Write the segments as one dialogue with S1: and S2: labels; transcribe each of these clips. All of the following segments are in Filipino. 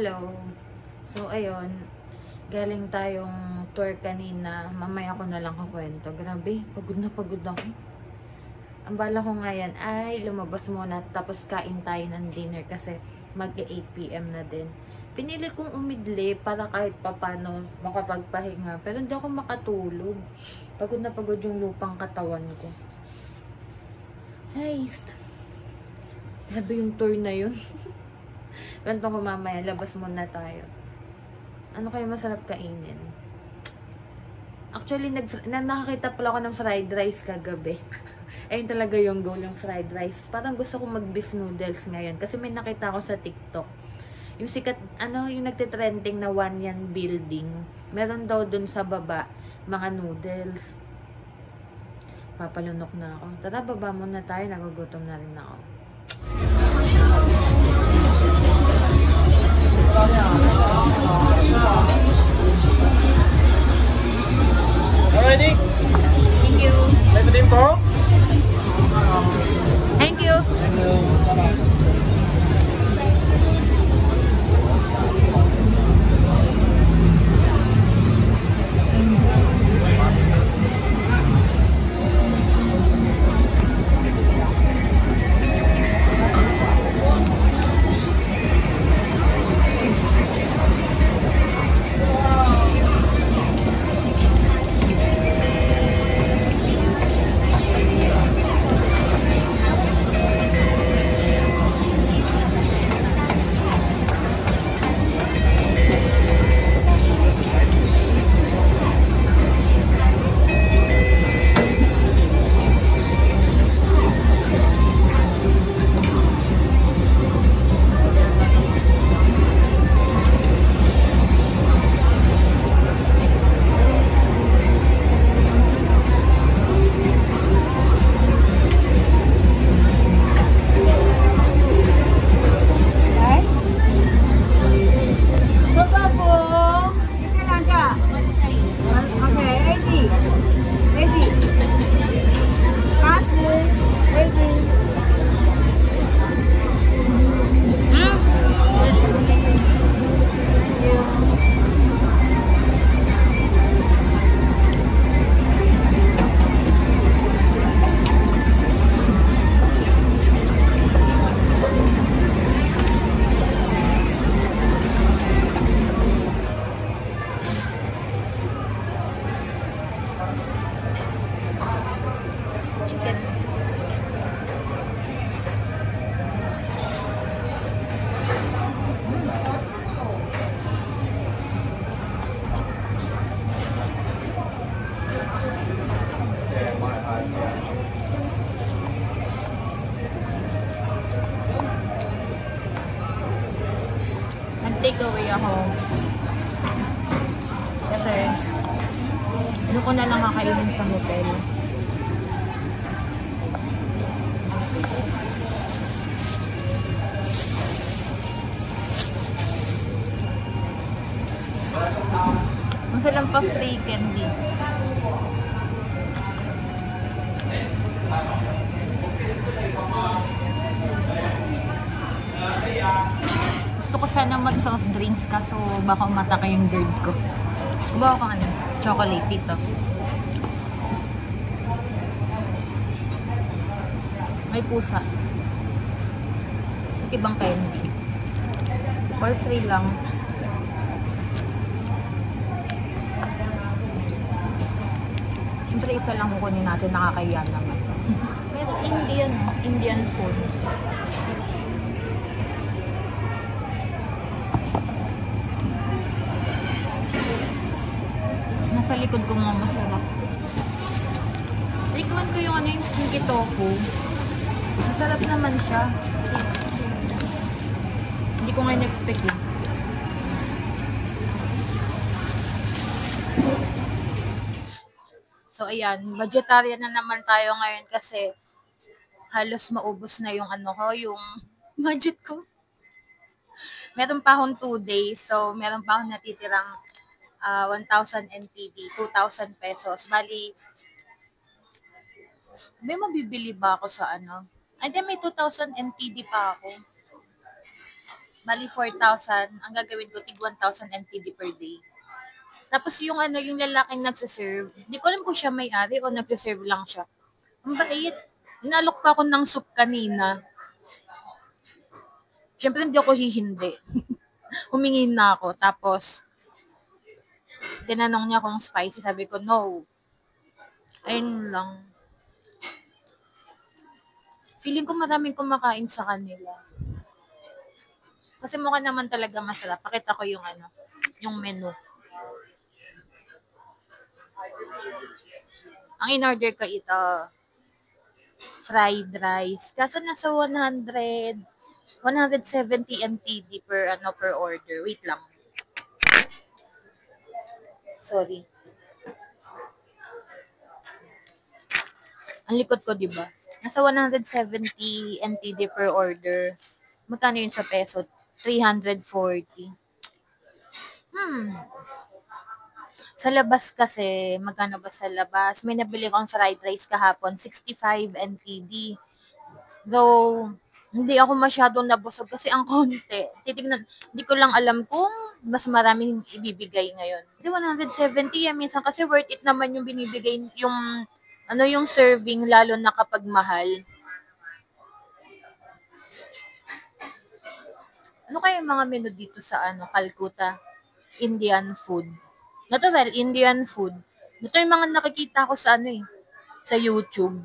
S1: Hello. So, ayun. Galing tayong tour kanina. Mamaya ko na lang kukwento. Grabe, pagod na pagod ako. Ang bala ko ngayon ay lumabas muna tapos kain tayo ng dinner kasi mag-8 PM na din. Pinilit kong umidli para kahit papano makapagpahinga. Pero hindi ako makatulog. Pagod na pagod yung lupang katawan ko. Nice. Grabe yung tour na yun. Ganto ko mamaya, labas muna tayo. Ano kayo masarap kainin? Actually, nakakita pala ako ng fried rice kagabi. Ayun talaga yung goal, yung fried rice. Parang gusto ko mag-beef noodles ngayon. Kasi may nakita ako sa TikTok. Yung sikat, yung nagtitrending na One Yan building. Meron daw dun sa baba, mga noodles. Papalunok na ako. Tara, baba muna tayo. Nagugutom na rin ako.
S2: Alrighty.
S1: Thank you.
S2: May pa din po?
S1: Thank you.
S2: Thank you. Bye-bye.
S1: Nag-take away ako. Kasi, doon ko na lang kakainin sa hotel. Masalang pa free candy. Gusto ko sana mag-soft drinks kaso baka umatake yung girls ko. Kubawa ko chocolate dito. May pusa. At ibang candy. For free lang. Siyempre isa lang kukunin natin, nakakahiya naman. Pero Indian foods. Nasa likod ko mga masarap. Tikman ko yung yung stinky tofu. Masarap naman siya. Hindi ko nga in-expect eh. So ayan, vegetarian na naman tayo ngayon kasi halos maubos na yung yung budget ko. Meron pa akong 2 days, so meron pa akong natitirang 1,000 NTD, 2,000 pesos. Bali, may mabibili ba ako sa Ay, di, may 2,000 NTD pa ako. Bali 4,000. Ang gagawin ko, tig 1,000 NTD per day. Tapos yung yung lalaking nagsaserve, hindi ko alam kung siya may-ari o nagsaserve lang siya. Ang bait. Inalok pa ako ng soup kanina. Siyempre hindi ako hihindi. Humingi na ako. Tapos, tinanong niya kung spicy. Sabi ko, no. Ayun lang. Feeling ko maraming kumakain sa kanila. Kasi mukha naman talaga masarap. Pakita ko yung yung menu. Ang in-order ko ito, fried rice. Kaso nasa 170 NTD per order. Wait lang. Sorry. Ang likod ko, 'di ba? Nasa 170 NTD per order. Magkano yun sa peso? 340. Sa labas kasi, magkano ba sa labas? May nabili akong fried rice kahapon, 65 NTD. Though, hindi ako masyadong nabusog kasi ang konti. Titignan, hindi ko lang alam kung mas maraming ibibigay ngayon. Kasi 170 minsan kasi worth it naman yung binibigay, yung serving, lalo na kapag mahal. Ano kaya yung mga menu dito sa Calcutta? Indian food. Natural, Indian food. Ito yung mga nakikita ko sa sa YouTube.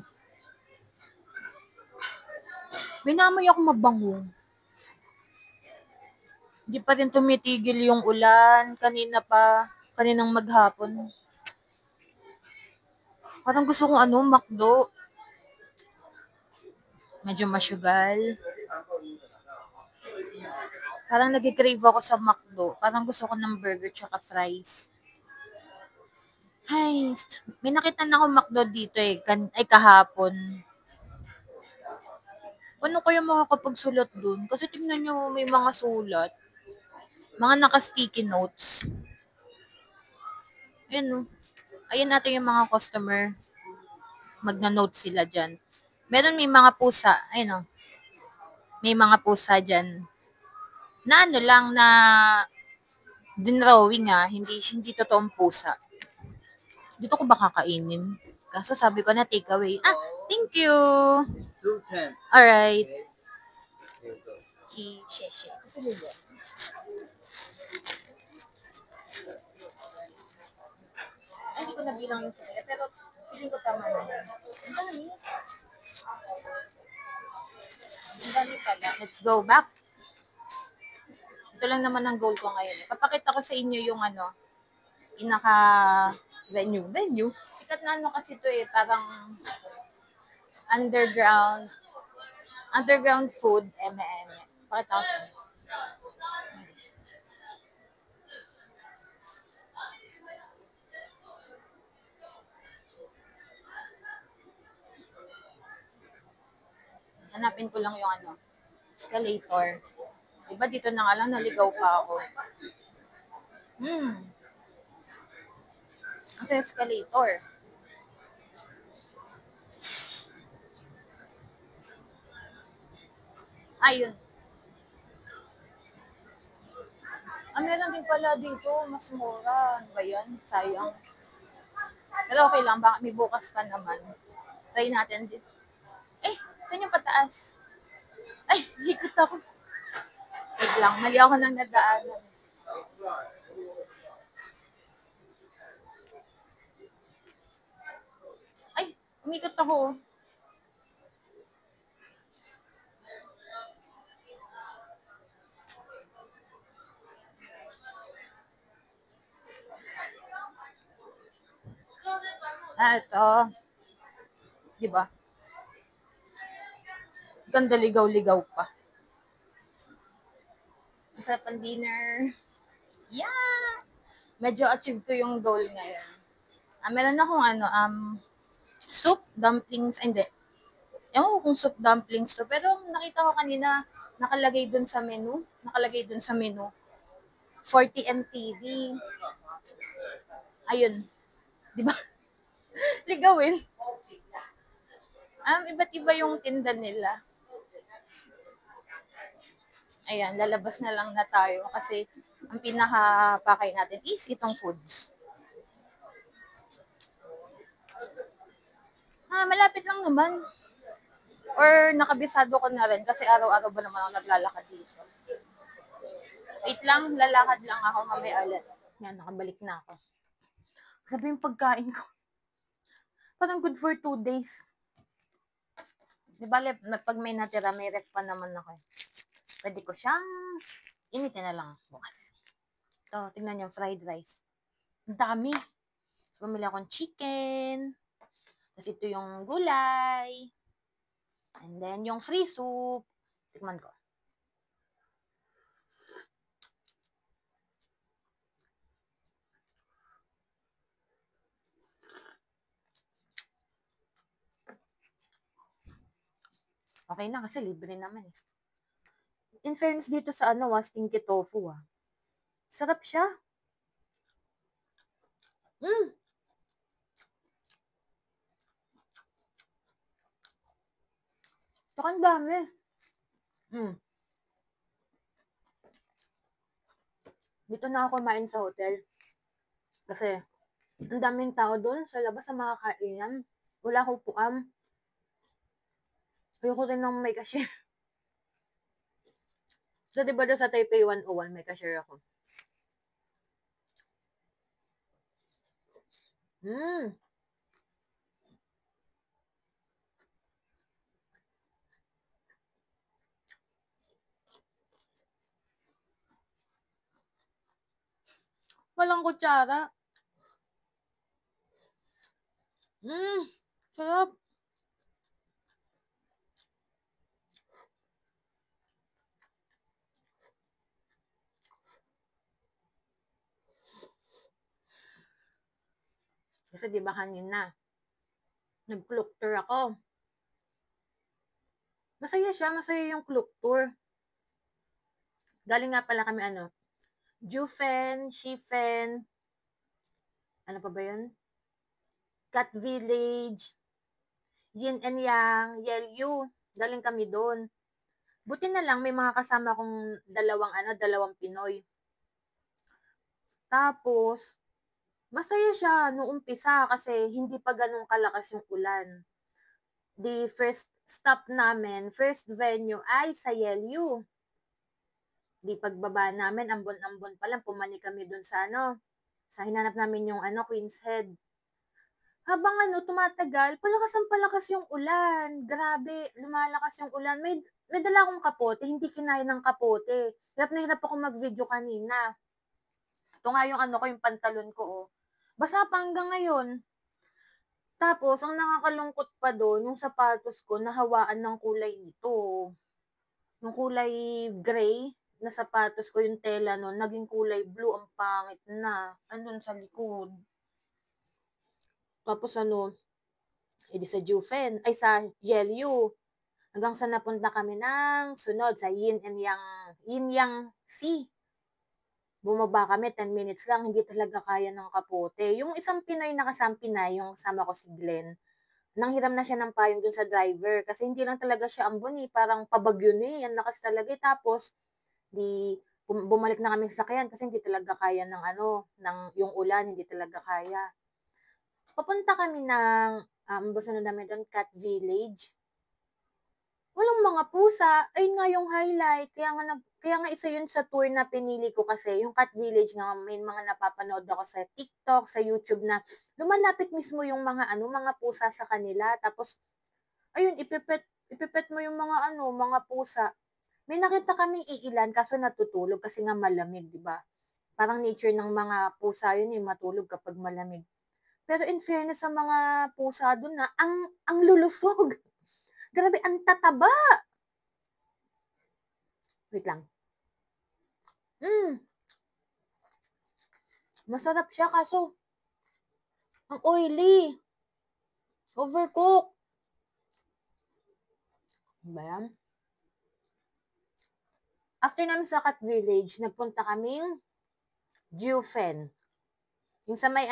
S1: May naamoy ako mabango. Hindi pa rin tumitigil yung ulan. Kaninang maghapon. Parang gusto kong McDo. Medyo masyugal. Parang nag-crave ako sa McDo. Parang gusto ko ng burger tsaka fries. Ay, may nakita na ako McDo dito kahapon. Paano kaya makakapagsulat dun? Kasi tingnan nyo, may mga sulat. Mga naka-sticky notes. Ayun, ayan natin yung mga customer. Magna-note sila dyan. Meron may mga pusa. Ayun may mga pusa dyan. Na lang na dinrawing hindi totoong pusa. Dito ko ba kakainin? Kaso sabi ko na take away. Thank you.
S2: 210.
S1: Alright. Sheshe. Ay, hindi ko nabilang yung sila. Pero, feeling ko tama na yan. Ang dami pala. Let's go back. Ito lang naman ang goal ko ngayon. Papakita ko sa inyo yung venue. Sikat na kasi ito parang underground food, Pakita ko sa inyo. Hanapin ko lang yung escalator. Diba dito na nga lang naligaw pa ako. Kasi escalator. Ayun. Meron din pala dito, mas mura. Ano ba yan? Sayang. Pero okay lang, baka may bukas pa naman. Try natin dito. Saan yung pataas? Ay, hikot ako. Wait lang, mali ako nang nadaanan. Ay, umikot ako. Ito. Diba? Ganda ligaw-ligaw pa. Masarap ang dinner. Yeah! Medyo achieve ko yung goal ngayon. Meron akong soup, dumplings, hindi. Ewan ko kung soup dumplings to, pero nakita ko kanina, nakalagay dun sa menu. 40 NTD. Ayun. Diba? Ligawin. Iba't iba yung tinda nila. Ayan, lalabas na lang na tayo kasi ang pinaka-pakay natin is itong foods. Malapit lang naman. Or nakabisado ko na rin kasi araw-araw ba naman ako naglalakad dito. Wait lang, lalakad lang ako mamaya ulit. Yan, nakabalik na ako. Sabi yung pagkain ko. Parang good for 2 days. Di ba, pag may natira, may ref pa naman ako. Pwede ko siyang initin na lang bukas. Ito, tignan nyo, fried rice. Ang dami. So, pamili akong chicken. Tapos ito yung gulay. And then, yung free soup. Tikman ko. Okay na kasi libre naman eh. In fairness dito sa stinky tofu Sarap siya. Saka ang dami. Dito na ako kumain sa hotel. Kasi, ang daming tao doon sa labas sa mga kainan. Wala akong upuan. Ayoko rin ng may cashier. So, diba doon sa Taipei 101, may cashier ako. Walang kutsara. Sarap. Kasi di ba kanina, nag-cloak tour ako. Masaya siya, masaya yung cloak tour. Galing nga pala kami Jufen, Shifen, ano pa ba yun? Cat Village, Yin and Yang, Yelyu. Galing kami doon. Buti na lang may mga kasama kong dalawang Pinoy. Tapos, masaya siya noong umpisa kasi hindi pa ganun kalakas yung ulan. The first stop namin, first venue ay sa Yelyu. Di pagbaba namin, ambon-ambon pa lang, pumani kami dun sa sa hinanap namin yung Queen's Head. Habang tumatagal, palakas yung ulan. Grabe, lumalakas yung ulan. May dala akong kapote, hindi kinaya ng kapote. Hirap na hirap ako mag-video kanina. Ito nga yung yung pantalon ko, Basa pa hanggang ngayon. Tapos, ang nakakalungkot pa doon, yung sapatos ko, nahawaan ng kulay nito. Yung kulay gray na sapatos ko, yung tela nun, naging kulay blue, ang pangit na. Andun sa likod. Tapos edi sa Jufen, ay sa Yelyu. Hanggang sa napunta kami ng sunod, sa Yin Yang Sea. Bumaba kami, 10 minutes lang, hindi talaga kaya ng kapote. Yung isang Pinoy na Pinay, yung kasama ko si Glenn, nanghiram na siya ng payong dun sa driver. Kasi hindi lang talaga siya ambon parang pabagyo yan lakas talaga. Tapos, bumalik na kami sa sakyan kasi hindi talaga kaya ng yung ulan, hindi talaga kaya. Papunta kami ng, sunod namin doon, Cat Village. Walang mga pusa. Ayun nga yung highlight. Kaya nga isa yun sa tour na pinili ko kasi yung Cat Village nga may mga napapanood ako sa TikTok, sa YouTube na lumalapit mismo yung mga mga pusa sa kanila. Tapos ayun ipipet mo yung mga pusa. May nakita kaming iilan kaso natutulog kasi nga malamig, 'di ba? Parang nature ng mga pusa yun yung matulog kapag malamig. Pero in fairness sa mga pusa doon na ang lulusog. Grabe, ang tataba. Wait lang. Masarap siya kaso ang oily. Overcook. Ba yan? After namin sa Cat Village, nagpunta kaming Jufen. Yung sa may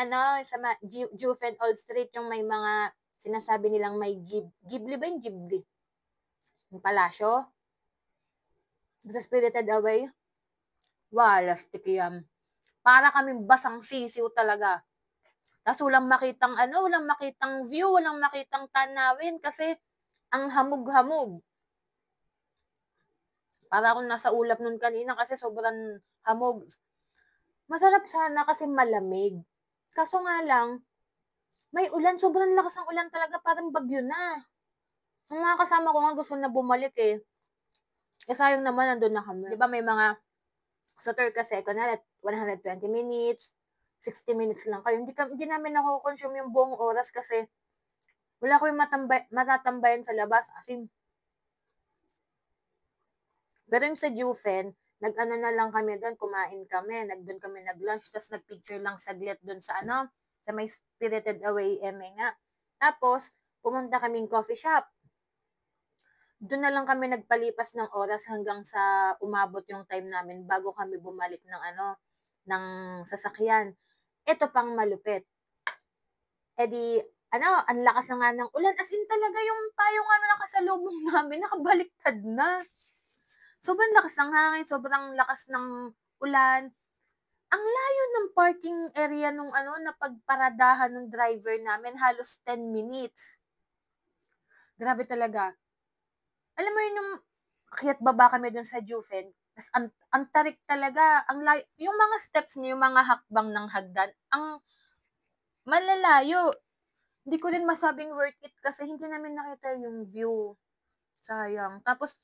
S1: Jufen Old Street, yung may mga sinasabi nilang may Ghibli ba yung Ghibli? Yung palasyo. Sa Spirited Away, wala, sticky yan. Para kaming basang sisiw talaga. Tapos walang makitang view, walang makitang tanawin kasi ang hamog-hamog. Para akong nasa ulap nun kanina kasi sobrang hamog. Masarap sana kasi malamig. Kaso nga lang, may ulan, sobrang lakas ng ulan talaga, parang bagyo na. Ang mga kasama ko nga gusto na bumalik eh. Sayang naman, nandun na kami. Di ba may mga, sa tour kasi, kunwari, 120 minutes, 60 minutes lang kayo. Hindi namin nakukonsume yung buong oras kasi wala ko yung matatambayan sa labas. As in, pero yung sa Jufen, nag-ano na lang kami doon, kumain kami, doon kami nag-lunch, tapos nag-picture lang saglit doon sa sa may Spirited Away nga. Tapos, pumunta kaming coffee shop. Doon na lang kami nagpalipas ng oras hanggang sa umabot yung time namin bago kami bumalik ng ng sasakyan. Ito pang malupit. Ang lakas na nga ng ulan. As in talaga yung tayong nakasalubong namin, nakabaliktad na. Sobrang lakas ng hangin, sobrang lakas ng ulan. Ang layo ng parking area nung na pagparadahan ng driver namin, halos 10 minutes. Grabe talaga. Alam mo yun yung akyat baba kami dun sa Jufen, tas ang tarik talaga, ang layo, yung mga steps niya, yung mga hakbang ng hagdan, ang malalayo. Hindi ko rin masabing worth it kasi hindi namin nakita yung view. Sayang. Tapos,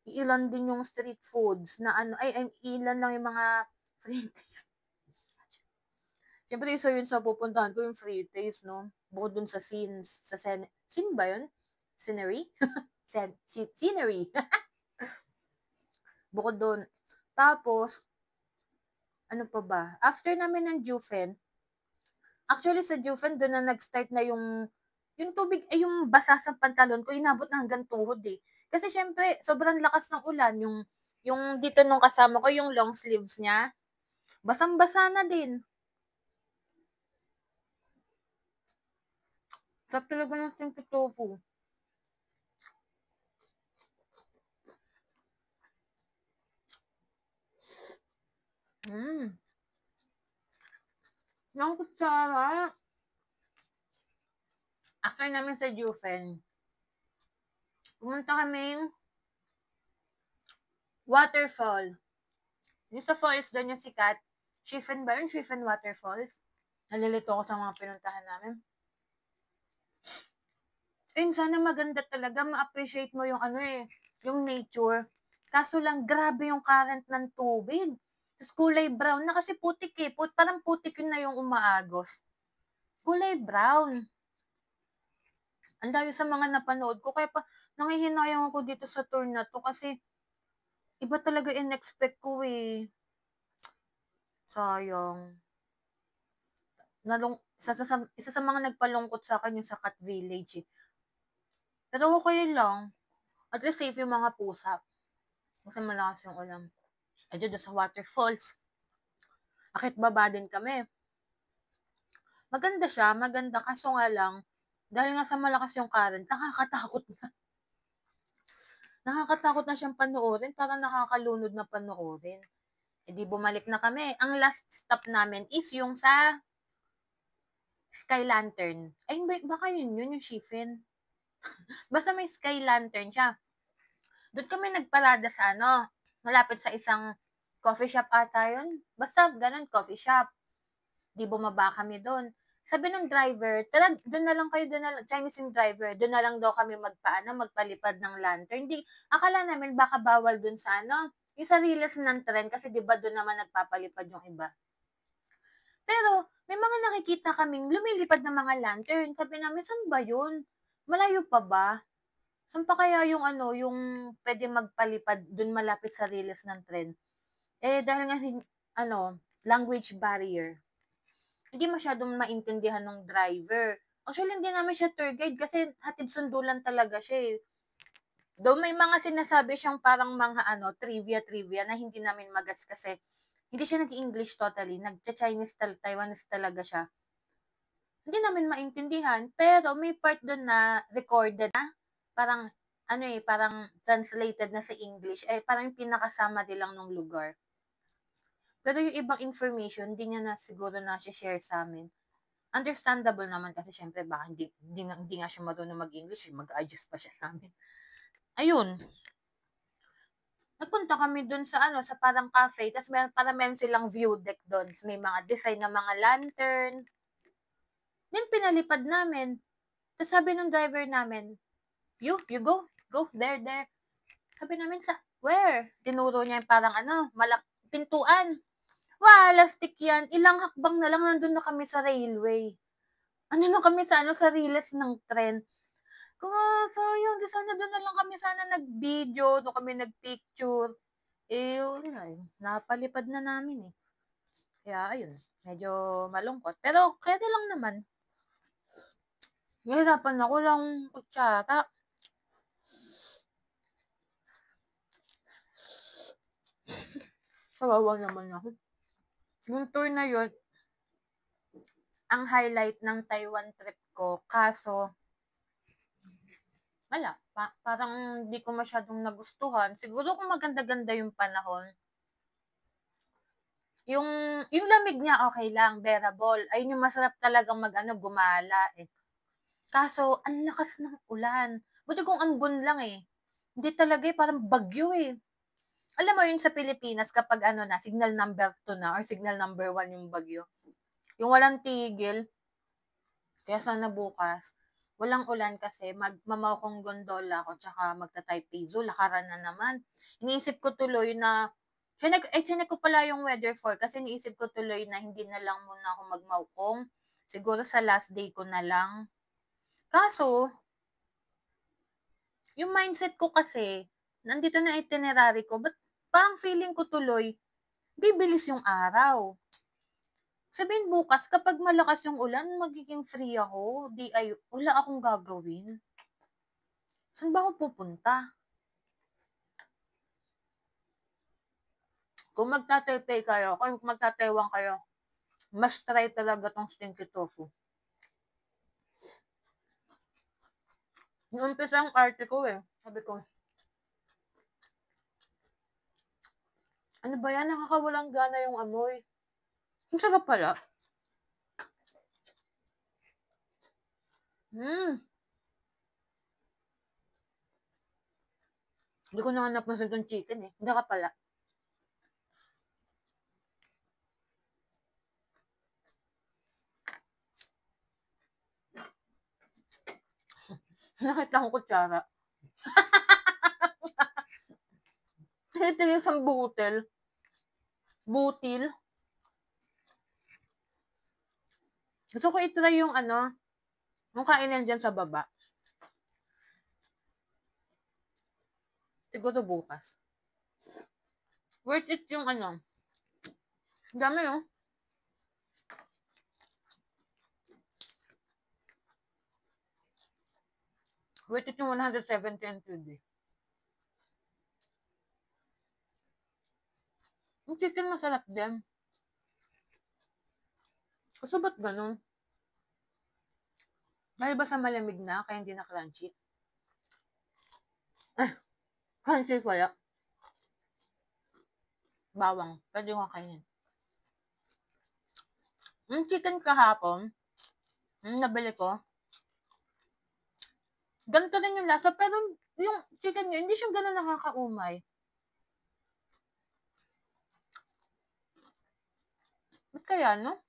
S1: ilan din yung street foods na ilan lang yung mga free taste. Siyempre, isa yun sa pupuntahan ko, yung free taste, no? Bukod dun sa scenes, scene ba yun? Scenery? Scenery. Bukod dun. Tapos, ano pa ba? After namin ng Jufen, actually sa Jufen, doon na nag-start na yung tubig, yung basa sa pantalon ko, inabot na hanggang tuhod eh. Kasi syempre, sobrang lakas ng ulan, yung dito nung kasama ko, yung long sleeves niya, basang-basa na din. Sarap talaga ng stinky tofu. Ng kutsara. After namin sa Jufen, pumunta kaming waterfall. Yung sa falls doon yung sikat. Chifen ba yun? Chifen Waterfalls. Nalilito ako sa mga pinuntahan namin. Ayun, sana maganda talaga. Ma-appreciate mo yung yung nature. Kaso lang, grabe yung current ng tubig. Tapos kulay brown na kasi putik eh. Parang putik yun na yung umaagos. Kulay brown. Ang layo sa mga napanood ko. Kaya pa, nangihinayang ako dito sa tour na to kasi iba talaga in-expect ko eh. Sayang. Isa sa mga nagpalungkot sa akin yung sa Cat Village eh. Pero okay lang. At least safe yung mga pusa. Kasi malakas yung ulam. Ayun doon sa waterfalls. Akit baba din kami. Maganda siya, maganda. Kaso nga lang, dahil nga sa malakas yung current, nakakatakot na. Nakakatakot na siyang panoorin. Parang nakakalunod na panoorin. E di bumalik na kami. Ang last stop namin is yung sa Sky Lantern. Ay, baka yun yung Shifen. Basta may Sky Lantern siya. Doon kami nagparada sa malapit sa isang coffee shop ata yun. Basta ganun, coffee shop. Di bumaba kami doon. Sabi ng driver, tara, doon na lang kayo, Chinese yung driver, doon na lang daw kami magpalipad ng lantern. Di, akala namin baka bawal doon sa yung sa riles ng tren, kasi di ba doon naman nagpapalipad yung iba. Pero, may mga nakikita kaming lumilipad ng mga lantern. Sabi namin, saan ba yun? Malayo pa ba? Saan pa kaya yung yung pwede magpalipad dun malapit sa riles ng tren? Eh, dahil nga, language barrier, hindi masyadong maintindihan ng driver. Actually, hindi namin siya tour guide kasi hatid sundulan talaga siya eh. Though may mga sinasabi siyang parang mga trivia na hindi namin magas kasi hindi siya nag-English totally. Nag-Chinese, Taiwanese talaga siya. Hindi namin maintindihan, pero may part doon na recorded na parang ano eh, parang translated na sa English, eh, parang pinakasama lang ng lugar. Pero yung ibang information, hindi niya na siguro na-share sa amin. Understandable naman kasi syempre baka hindi nga siya marunong mag-English, mag-adjust pa siya sa amin. Ayun. Nagpunta kami dun sa sa parang cafe, tapos meron silang view deck doon. May mga design na mga lantern. Then pinalipad namin. Tapos sabi ng driver namin, you go, there. Sabi namin, where? Tinuro niya yung parang pintuan. Lastik yan. Ilang hakbang na lang, nandun na kami sa railway. Ano na kami sa riles ng tren. Sayang, sana doon na lang kami sana nag-video, doon kami nag-picture. Napalipad na namin eh. Kaya, ayun, medyo malungkot. Pero, kaya lang naman. Nahirapan ako lang kutsara. Kawawa naman ako. Yung tour na yun, ang highlight ng Taiwan trip ko, kaso, wala, parang hindi ko masyadong nagustuhan. Siguro kung maganda-ganda yung panahon, yung lamig niya okay lang, bearable. Ayun yung masarap talagang gumala eh. Kaso, ang lakas ng ulan. Buti kung ambon lang eh. Hindi talaga eh, parang bagyo eh. Alam mo yun sa Pilipinas kapag signal number 2 na or signal number 1 yung bagyo. Yung walang tigil. Kaya sana bukas, walang ulan kasi magmamaw kong gondola ako tsaka magta-Taipei Zoo, lakaran na naman. Iniisip ko tuloy na, chinek ko pala yung weather for kasi iniisip ko tuloy na hindi na lang muna ako magmaukong. Siguro sa last day ko na lang. Kaso, yung mindset ko kasi, nandito na itinerary ko, but parang feeling ko tuloy, bibilis yung araw. Sabihin bukas, kapag malakas yung ulan, magiging free ako. Wala akong gagawin. Saan ba ako pupunta? Kung magta-Taipei kayo, kung magta-Taiwan kayo, mas try talaga tong stinky tofu. Yung umpisa ang arte ko eh. Sabi ko, ano ba yan? Nakakawalang gana yung amoy. Ang sarap pala. Hindi ko na napansin itong chicken eh. Hindi ka pala. Nakita ko kutsara. Ito yung isang butil. Gusto ko itry yung yung kainan dyan sa baba. Siguro bukas. Worth it yung dami oh. Worth it yung 170 NTD. Yung chicken masarap din. Kaso ba't ganun? Dahil ba sa malamig na, kaya hindi na crunchy? Crunchy kaya. Bawang. Pwede yung kakainin. Yung chicken kahapon, nabili ko, ganito rin yung lasa, pero yung chicken nyo, hindi siya gano'n nakakaumay. Ba't kaya, no?